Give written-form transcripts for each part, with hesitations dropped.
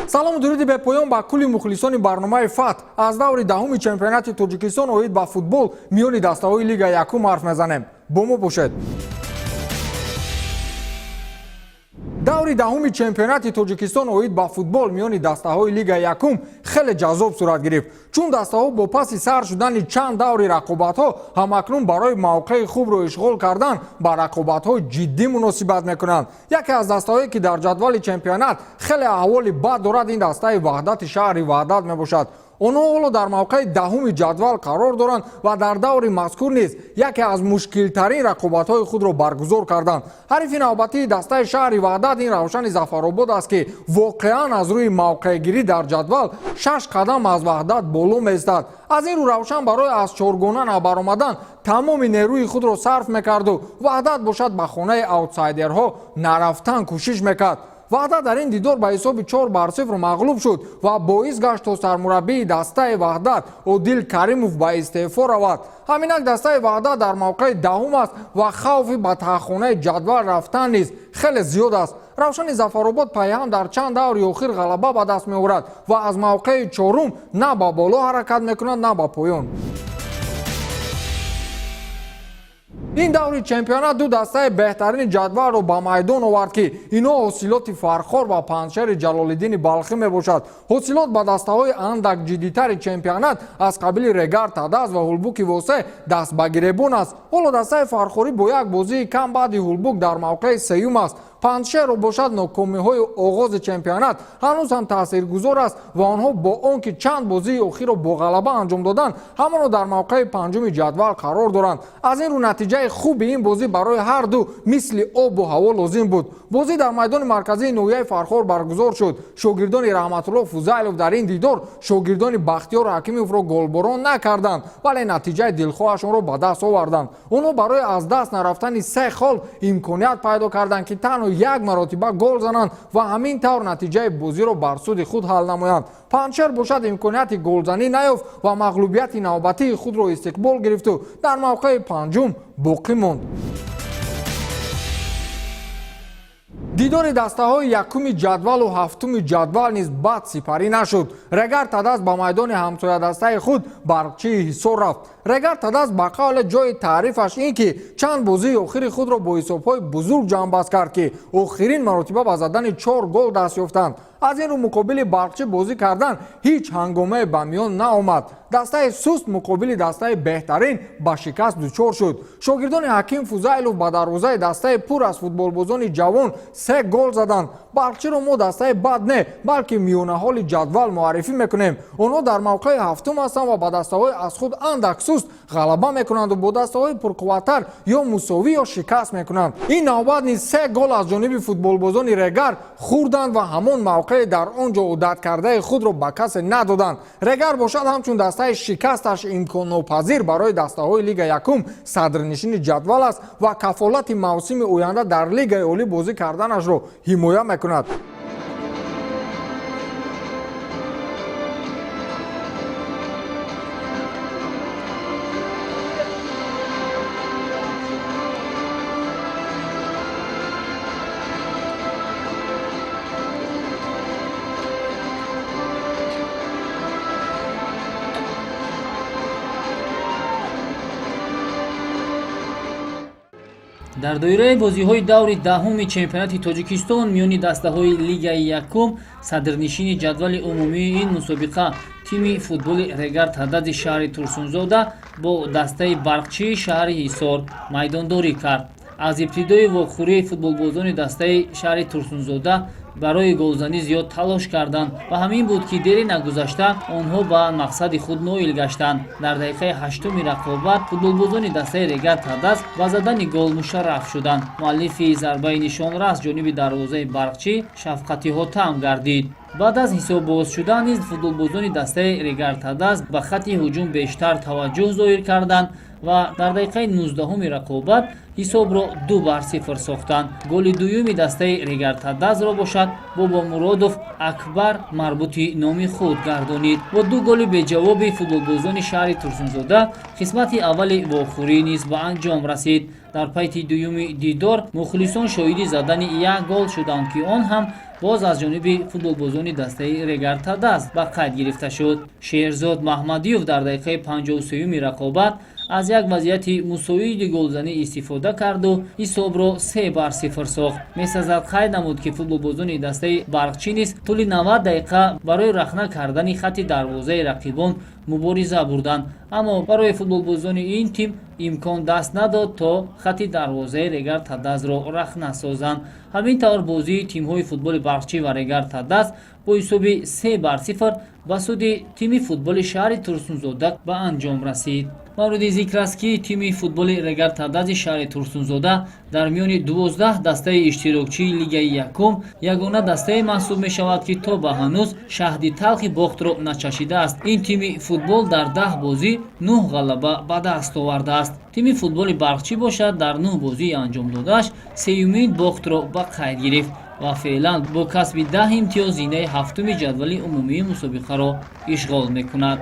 салому дуруди бе поён ба кулли мухлисони барномаи фат аз даври даҳуми чемпионати тоҷикистон оид ба футбол миёни дастаҳои лига якум ҳарф мезанем. бо мо бошед. даври даҳуми чемпионати тоҷикистон оид ба футбол миёни дастаҳои лига якум хеле ҷаззоб сурат гирифт, чун дастаҳо бо паси сар шудани чанд даври рақобатҳо ҳамакнун барои мавқеи хубро ишғол кардан ба рақобатҳо ҷиддӣ муносибат мекунанд. яке аз дастаҳое ки дар ҷадвали чемпионат хеле аҳволи бад дорад ин дастаи ваҳдати шаҳри ваҳдат мебошад. онҳо ҳоло дар мавқеи даҳуми ҷадвал қарор доранд ва дар даври мазкур низ яке аз мушкилтарин рақобатҳои худро баргузор карданд. ҳарифи навбатии дастаи шаҳри ваҳдат ин равшани зафаробод аст ки воқеан аз рӯи мавқеъгирӣ дар ҷадвал 6 қадам аз ваҳдат боло меистад. аз ин рӯ равшан барои аз чоргона набаромадан тамоми нерӯи худро сарф мекарду ваҳдат бошад ба хонаи аутсайдерҳо нарафтан кӯшиш мекард. ваҳдат дар ин дидор ба ҳисоби 4-0 мағлуб шуд ва боис гашт то сармураббии дастаи ваҳдат Одил Каримов ба истеъфо равад. ҳаминак дастаи ваҳдат дар мавқеи даҳум аст ва хавфи ба таҳхонаи ҷадвал рафтан низ хеле зиёд аст. равшани зафаробод пайҳам дар чанд даври охир ғалаба ба даст меорад ва аз мавқеи чорум на ба боло ҳаракат мекунад, на ба поён. ин даври чемпионат ду дастаи беҳтарини ҷадвалро ба майдон овард ки инҳо ҳосилоти Фархор ва Панҷшери Ҷалолиддини Балхӣ мебошад. ҳосилот ба дастаҳои андак ҷиддитари чемпионат аз қабили Регар Тадас ва Ҳулбуки Восе даст ба гиребон аст. ҳоло дастаи Фархорӣ бо як бозии кам баъди Ҳулбук дар мавқеи сеюм аст. Панҷшеро бошад нокомиҳои оғози чемпионат ҳанӯз ҳам таъсиргузор аст ва онҳо бо он ки чанд бозии охирро бо ғалаба анҷом доданд ҳамоно дар мавқеи панҷуми ҷадвал қарор доранд. аз ин рӯ натиҷаи хуби ин бозӣ барои ҳарду мисли обу ҳаво лозим буд. бозӣ дар майдони марказии ноҳияи Фархор баргузор шуд. шогирдони Раҳматулло Фузайлов дар ин дидор шогирдони Бахтиёр Ҳакимовро голборон накарданд, вале натиҷаи дилхоҳашонро ба даст оварданд. онҳо барои аз даст нарафтани 3 хол имконият пайдо карданд ки танҳо як маротиба гол зананд ва ҳамин тавр натиҷаи бозиро бар суди худ ҳал намоянд. Панҷшер бошад имконияти голзанӣ наёфт ва мағлубияти навбатии худро истиқбол гирифту дар мавқеи панҷум боқӣ монд. дидори дастаҳои якуми ҷадвалу ҳафтуми ҷадвал низ бад сипарӣ нашуд. Регар Тадас ба майдони ҳамсоядастаи худ Барқчии Ҳисор рафт. Регар Тадас ба қавле ҷои таърифаш ин ки чанд бозии охири худро бо ҳисобҳои бузург ҷамъбаст кард ки охирин маротиба ба задани 4 гол даст ёфтанд. аз ин рӯ муқобили Барқчӣ бозӣ кардан ҳеҷ ҳангомае ба миён наомад. дастаи суст муқобили дастаи беҳтарин ба шикаст дучор шуд. шогирдони Ҳаким Фузайлов ба дарвозаи дастаи пур аз футболбозони ҷавон 3 гол заданд. Барқчиро мо дастаи бад не, балки миёнаҳоли ҷадвал муаррифӣ мекунем. онҳо дар мавқеи ҳафтум ҳастанд ва ба дастаҳои аз худ андак суст ғалаба мекунанду бо дастаҳои пурқувваттар ё мусовӣ ё шикаст мекунанд. ин навбат низ 3 гол аз ҷониби футболбозони Регар хӯрданд ва ҳамон мавқеи дар он ҷо одаткардаи худро ба касе надоданд. Регар бошад ҳамчун дастаи шикасташ имконнопазир барои дастаҳои лига якум садрнишини ҷадвал аст ва кафолати мавсими оянда дар лигаи олӣ бозӣ карданашро ҳимоя мекунад. дар доираи бозиҳои даври даҳуми чемпионати тоҷикистон миёни дастаҳои лигаи якум садрнишини ҷадвали умумии ин мусобиқа тими футболи Регар Тадази шаҳри Турсунзода бо дастаи Барқчии шаҳри Ҳисор майдондорӣ кард. аз ибтидои вохӯрии футболбозони дастаи шаҳри Турсунзода барои голзанӣ зиёд талош карданд ва ҳамин буд ки дери нагузашта онҳо ба мақсади худ ноил гаштанд. дар дақиқаи 8-уми рақобат футболбозони дастаи Регар Тадас ба задани гол мушарраф шуданд. муаллифи зарбаи нишонрас ҷониби дарвозаи Барқчӣ Шафқати Ҳотам гардид. баъд аз ҳисоб боз шудан низ футболбозони дастаи Регар Тадас ба хатти ҳуҷум бештар таваҷҷӯҳ зоҳир карданд ва дар дақиқаи 19 рақобат ҳисобро 2-0 сохтанд. голи дуюми дастаи Регар Тадазро бошад Бобомуродов Акбар марбути номи худ гардонид. бо 2 голи беҷавоби футболбозони шаҳри Турсунзода қисмати аввали вохӯрӣ низ ба анҷом расид. дар пайти дуюми дидор мухлисон шоҳиди задани 1 гол шуданд ки он ҳам боз аз ҷониби футболбозони дастаи Регар Тадаз ба қайд гирифта шуд. Шеҳрзод Маҳмадиёв дар дақиқаи 53 рақобат аз як вазъияти мусоиди голзанӣ истифода карду ҳисобро 3-0 сохт. месазад қайд намуд ки футболбозони дастаи барқчӣ низ тӯли 90 дақиқа барои рахна кардани хатти дарвозаи рақибон мубориза бурданд, аммо барои футболбозони ин тим имкон даст надод то хатти дарвозаи Регар Тадазро рахна созанд. ҳамин тавр бозии тимҳои футболи барқчӣ ва Регар Тадаз бо ҳисоби 3-0 ба суди тими футболи шаҳри Турсунзода ба анҷом расид. мавриди зикр аст ки тими футболи Регар Тадази шаҳри Турсунзода дар миёни 12 дастаи иштирокчии Лигаи Якум ягона дастае маҳсуб мешавад ки то ба ҳанӯз шаҳди талхи бохтро начашидааст. ин тими футбол дар 10 бозӣ 9 ғалаба ба даст овардааст. тими футболи барқчӣ бошад дар 9 бозии анҷомдодааш сеюмин бохтро ба қайд гирифт ва феълан бо касби 10 имтиёз зинаи ҳафтуми ҷадвали умумии мусобиқаро ишғол мекунад.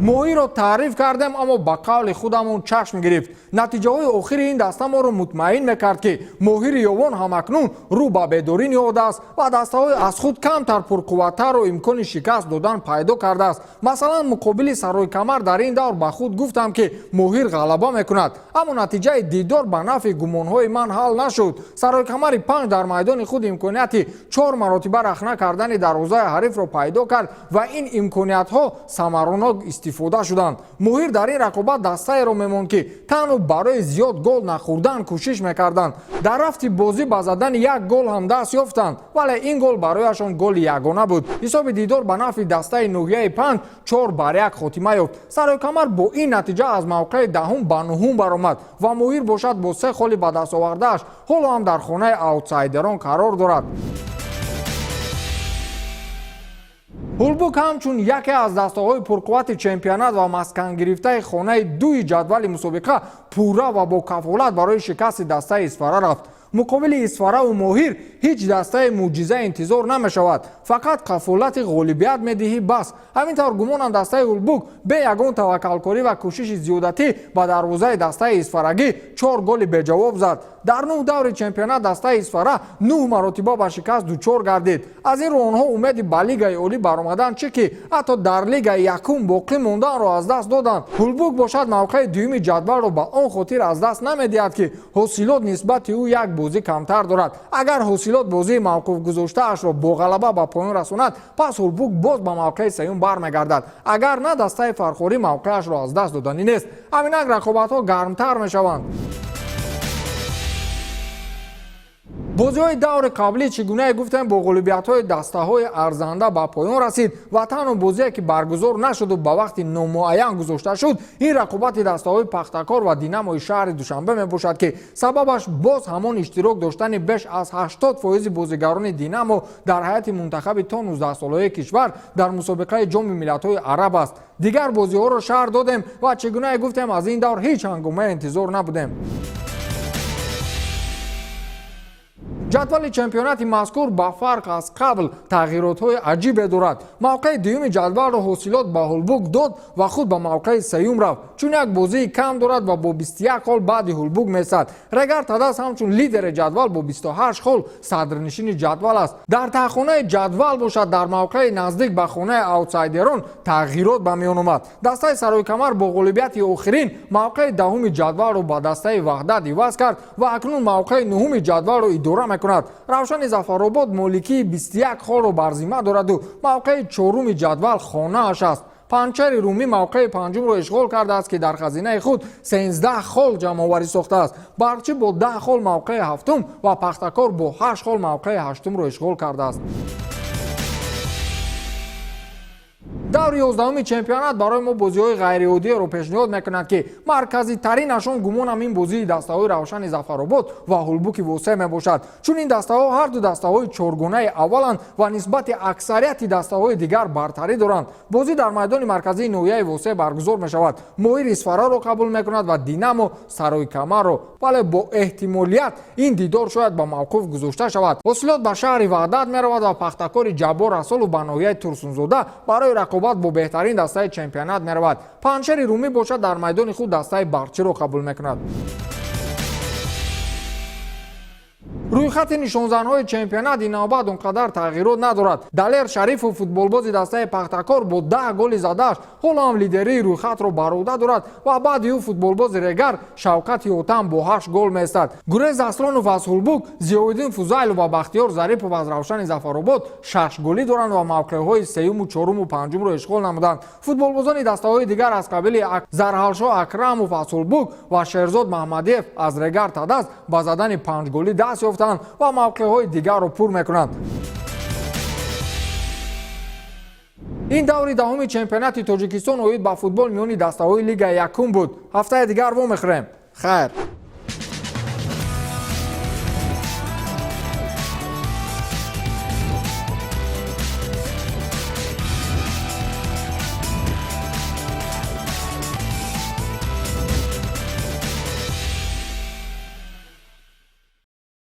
моҳиро таъриф кардем, аммо ба қавли худамон чашм гирифт. натиҷаҳои охири ин даста моро мутмаин мекард ки моҳири ёвон ҳамакнун рӯ ба бедорӣ ниҳодааст ва дастаҳои аз худ камтар пурқувваттарро имкони шикаст додан пайдо кардааст. масалан муқобили Сарой Камар дар ин давр ба худ гуфтам ки моҳир ғалаба мекунад, аммо натиҷаи дидор ба нафи гумонҳои ман ҳал нашуд. Сарой Камари 5 дар майдони худ имконияти 4 маротиба рахна кардани дарвозаи ҳарифро пайдо кард ва ин имкониятҳо самаронок истифода шуданд. моҳир дар ин рақобат дастаеро мемонд ки танҳо барои зиёд гол нахӯрдан кӯшиш мекарданд. дар рафти бозӣ ба задани 1 гол ҳам даст ёфтанд, вале ин гол барояшон голи ягона буд. ҳисоби дидор ба нафи дастаи ноҳияи 5 4-1 хотима ёфт. Сарои Камар бо ин натиҷа аз мавқеи 10 ба 9 баромад ва моҳир бошад бо 3 холи ба даст овардааш ҳоло ҳам дар хонаи аутсайдерон қарор дорад. ҳулбук ҳамчун яке аз дастаҳои пурқуввати чемпионат ва маскангирифтаи хонаи 2 ҷадвали мусобиқа пурра ва бо кафолат барои шикасти дастаи Исфара рафт. муқобили Исфараву моҳир ҳеҷ дастаи мӯъҷиза интизор намешавад, фақат қафолати ғолибият медиҳӣ бас. ҳамин тавр гумонам дастаи ҳулбук бе ягон таваккалкорӣ ва кӯшиши зиёдатӣ ба дарвозаи дастаи Исфарагӣ 4 голи беҷавоб зад. дар 9 даври чемпионат дастаи Исфара 9 маротиба ба шикаст дучор гардид. аз ин рӯ онҳо умеди ба лигаи олӣ баромадан чӣ ки ҳатто дар лигаи якум боқӣ монданро аз даст доданд. ҳулбук бошад мавқеи дуюми ҷадвалро ба он хотир аз даст намедиҳад ки ҳосилот нисбати ӯ як бозӣ камтар дорад. агар ҳосилот бозии мавқуфгузоштаашро бо ғалаба ба поён расонад, пас ҳулбук боз ба мавқеи сеюм бармегардад. агар на, дастаи фархорӣ мавқеашро аз даст доданӣ нест. ҳаминак рақобатҳо гармтар мешаванд. бозиҳои даври қаблӣ чӣ гуна гуфтем бо ғолибиятҳои дастаҳои арзанда ба поён расид ва танҳо бозие ки баргузор нашуду ба вақти номуайян гузошта шуд, ин рақобати дастаҳои Пахтакор ва Динамои шаҳри Душанбе мебошад ки сабабаш боз ҳамон иштирок доштани беш аз 80% бозигарони Динамо дар ҳайати мунтахаби то 19-солаи кишвар дар мусобиқаи ҷоми миллатҳои араб аст. дигар бозиҳоро шаҳр додем ва чӣ гуна гуфтем аз ин давр ҳеҷ ҳангома интизор набудем. ҷадвали чемпионати мазкур ба фарқ аз қабл тағйиротҳои аҷибе дорад. мавқеи дуюми ҷадвалро ҳосилот ба ҳулбук дод ва худ ба мавқеи сеюм рафт, чун як бозии кам дорад ва бо 21 хол баъди ҳулбук месад. Регар Тадаз ҳамчун лидери ҷадвал бо 28 хол садрнишини ҷадвал аст. дар таҳхонаи ҷадвал бошад дар мавқеи наздик ба хонаи аутсайдерон тағйирот ба миён омад. дастаи Сарои Камар бо ғолибияти охирин мавқеи 10-уми ҷадвалро ба дастаи Ваҳдат иваз кард ва акнун мавқеи 9-уми ҷадвалро идора мекунад. равшани Зафаробод моликии 21 холро бар зимма дораду мавқеи 4-уми ҷадвал хонааш аст. панчари Румӣ мавқеи 5-умро ишғол кардааст ки дар хазинаи худ 13 хол ҷамъоварӣ сохтааст. Барқчӣ бо 10 хол мавқеи 7-ум ва Пахтакор бо 8 хол мавқеи 8-умро ишғол кардааст. даври 11 чемпионат барои мо бозиҳои ғайриоддиеро пешниҳод мекунад ки марказитаринашон гумонам ин бозии дастаҳои равшани зафаробод ва ҳулбуки восе мебошад, чун ин дастаҳо ҳарду дастаҳои чоргонаи авваланд ва нисбати аксарияти дастаҳои дигар бартарӣ доранд. бозӣ дар майдони марказии ноҳияи восе баргузор мешавад. моҳир исфараро қабул мекунад ва динамо сарои камарро. вале бо эҳтимолият ин дидор шояд ба мавқуф гузошта шавад. ҳосилот ба шаҳри ваҳдат меравад ва пахтакори ҷаббор расулов ба ноҳияи турсунзода барои рақобат бо беҳтарин дастаи чемпионат меравад. панҷшери румӣ бошад дар майдони худ дастаи барчиро қабул мекунад. рӯйхати нишонзанҳои чемпионат ин навбат он қадар тағйирот надорад. далер шарифов футболбози дастаи пахтакор бо 10 голи задааш ҳоло ҳам лидерии рӯйхатро бар ӯҳда дорад ва баъди ӯ футболбози регар шавкати отам бо 8 гол меистад. гурез аслонов аз ҳулбук, зиёиддин фузайлов ва бахтиёр зарипов аз равшани зафаробод 6 голӣ доранд ва мавқеъҳои 3, 4 ва 5-ро ишғол намуданд. футболбозони дастаҳои дигар аз қабили зарҳалшо акрамов аз ҳулбук ва шерзод маҳмадиев аз регар тадаст ба задани 5 голӣ даст ёфтанд ва мавқеъҳои дигарро пур мекунанд. ин даври даҳуми чемпионати тоҷикистон оид ба футбол миёни дастаҳои лигаи якум буд. ҳафтаи дигар вомехӯрем. хайр.